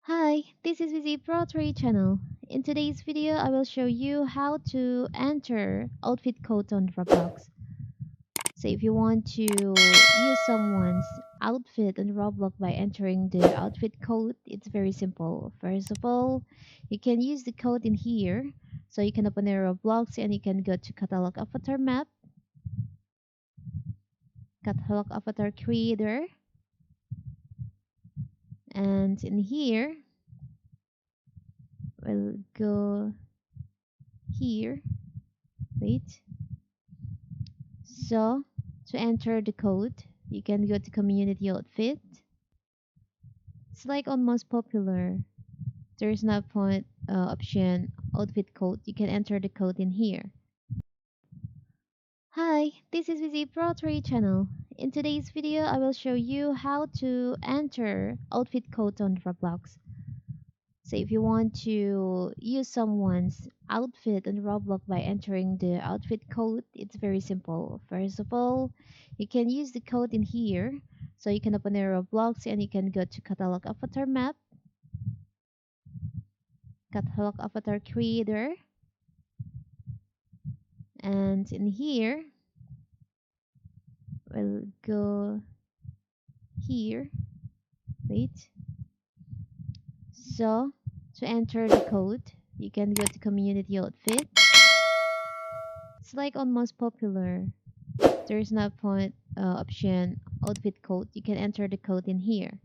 Hi, this is Vizi Pro 3 channel. In today's video, I will show you how to enter outfit code on Roblox. So if you want to use someone's outfit on Roblox by entering the outfit code, it's very simple. First of all, you can use the code in here. So you can open a Roblox and you can go to catalog avatar map, catalog avatar creator, and in here, we'll go here. Wait. So, to enter the code, you can go to community outfit. Select on most popular. There's no point option outfit code. You can enter the code in here. Hi, this is Vizi Pro 3 channel. In today's video, I will show you how to enter outfit code on Roblox. So if you want to use someone's outfit on Roblox by entering the outfit code, it's very simple. First of all, you can use the code in here. So you can open a Roblox and you can go to catalog avatar map, catalog avatar creator, and in here, we'll go here. Wait. So to enter the code, you can go to community outfit. Select on most popular. There's no point option outfit code. You can enter the code in here.